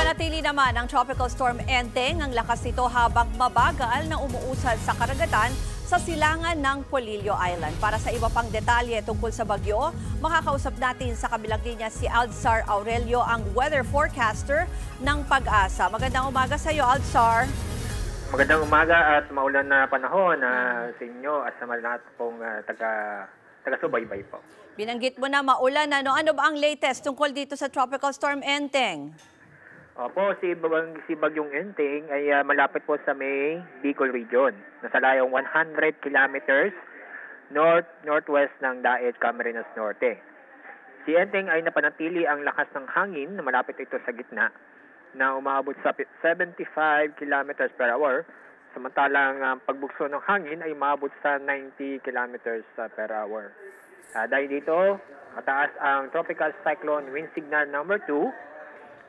Nananatili naman ang Tropical Storm Enteng ang lakas nito habang mabagal na umuusad sa karagatan sa silangan ng Polillo Island. Para sa iba pang detalye tungkol sa bagyo, makakausap natin sa kabilang linya si Aldsar Aurelio, ang weather forecaster ng Pag-asa. Magandang umaga sa iyo, Aldsar. Magandang umaga at maulan na panahon sa inyo at sa lahat pong taga-subaybay po. Binanggit mo na maulan. Ano ba ang latest tungkol dito sa Tropical Storm Enteng? Opo, si Bagyong Enteng ay malapit po sa may Bicol Region. Nasa layong 100 kilometers northwest ng Daet, Camarines Norte. Si Enteng ay napanatili ang lakas ng hangin na malapit ito sa gitna na umaabot sa 75 kilometers per hour. Samantalang pagbugso ng hangin ay umaabot sa 90 kilometers per hour. Dahil dito, mataas ang Tropical Cyclone Wind Signal number 2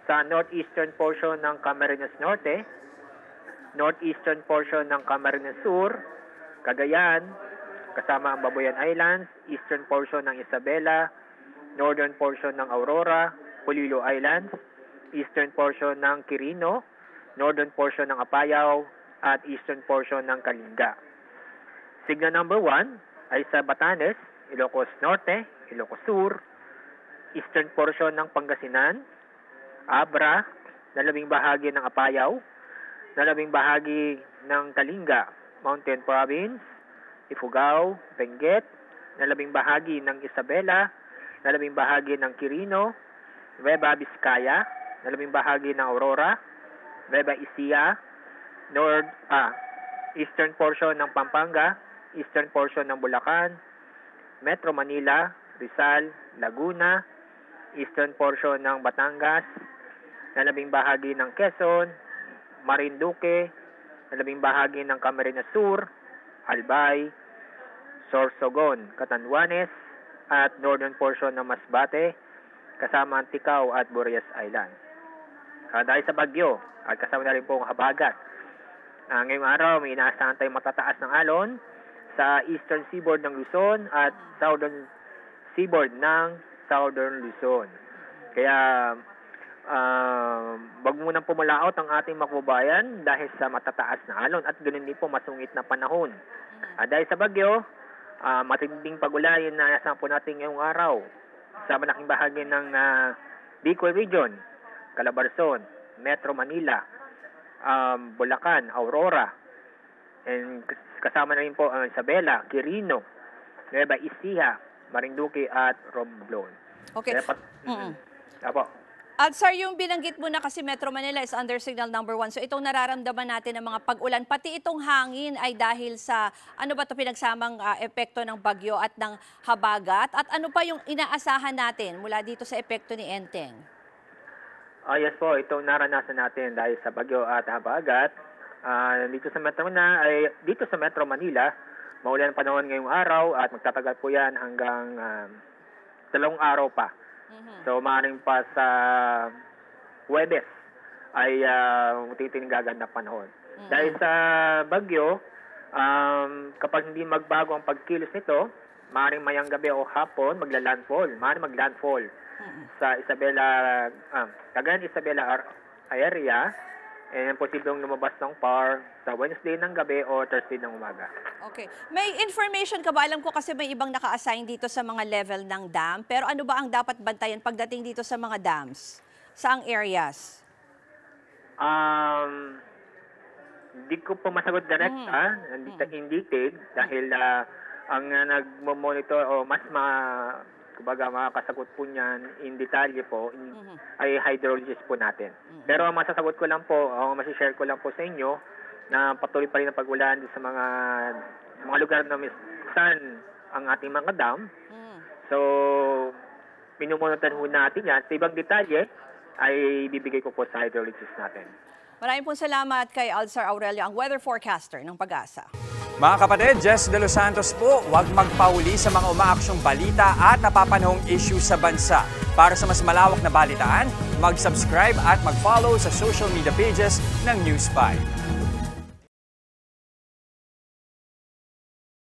sa northeastern portion ng Camarines Norte, northeastern portion ng Camarines Sur, Cagayan, kasama ang Babuyan Islands, eastern portion ng Isabela, northern portion ng Aurora, Polillo Islands, eastern portion ng Quirino, northern portion ng Apayao, at eastern portion ng Kalinga. Signal number 1 ay sa Batanes, Ilocos Norte, Ilocos Sur, eastern portion ng Pangasinan, Abra, nalabing bahagi ng Apayao, nalabing bahagi ng Kalinga, Mountain Province, Ifugao, Benguet, nalabing bahagi ng Isabela, nalabing bahagi ng Quirino, Nueva Vizcaya, nalabing bahagi ng Aurora, Nueva Ecija, eastern portion ng Pampanga, eastern portion ng Bulacan, Metro Manila, Rizal, Laguna, eastern portion ng Batangas, nalabing bahagi ng Quezon, Marinduque, nalabing bahagi ng Camarines Sur, Albay, Sorsogon, Catanduanes, at northern portion ng Masbate, kasama ang Ticao at Burias Island. Dahil sa bagyo, at kasama na rin po ang habagat. Ngayong araw, may inaasahan tayong matataas ng alon sa eastern seaboard ng Luzon at southern seaboard ng southern Luzon. Kaya wag munang pumalaot ang ating makababayan dahil sa matataas na alon at ganoon din po masungit na panahon. Dahil sa bagyo, matinding pag-ulan na naasahan po natin ngayong araw sa malaking bahagi ng Bicol Region, Calabarzon, Metro Manila, Bulacan, Aurora, and kasama na rin po ang Isabela, Quirino, Nueva Ecija, Marinduque at Romblon. Okay. Apo. Aldsar, yung binanggit mo na kasi Metro Manila is under signal number 1. So itong nararamdaman natin ng mga pag-ulan, pati itong hangin ay dahil sa ano ba ito pinagsamang epekto ng bagyo at ng habagat? At ano pa yung inaasahan natin mula dito sa epekto ni Enteng? Yes po, itong naranasan natin dahil sa bagyo at habagat. Dito sa Metro Manila, maulan ang panahon ngayong araw at magtatagal po yan hanggang 2 araw pa. So maaaring pa sa Huwebes ay tinigagan na panahon. Dahil sa bagyo, kapag hindi magbago ang pagkilos nito, maaaring mayang gabi o hapon maglandfall sa Isabela, Cagayan Isabela area, and posibleng lumabas ng PAR sa Wednesday ng gabi o Thursday ng umaga. Okay. May information ka ba? Alam ko kasi may ibang naka-assign dito sa mga level ng dam. Pero ano ba ang dapat bantayan pagdating dito sa mga dams? Saang areas? Hindi ko po masagot direct, in detail, dahil ang nagmo-monitor o mas makakasagot po niyan in detalye po ay hydrologist po natin. Pero ang masasagot ko lang po, masishare ko lang po sa inyo na patuloy pa rin ang pag-ulan sa mga lugar na saan ang ating mga dam. So, minumonitor ho natin yan. Sa ibang detalye ay bibigay ko po sa hydrologist natin. Maraming po salamat kay Aldsar Aurelio, ang weather forecaster ng Pag-asa. Mga kapatid, Jess De Los Santos po, huwag magpahuli sa mga umaaksyong balita at napapanahong issue sa bansa. Para sa mas malawak na balitaan, mag-subscribe at mag-follow sa social media pages ng News 5.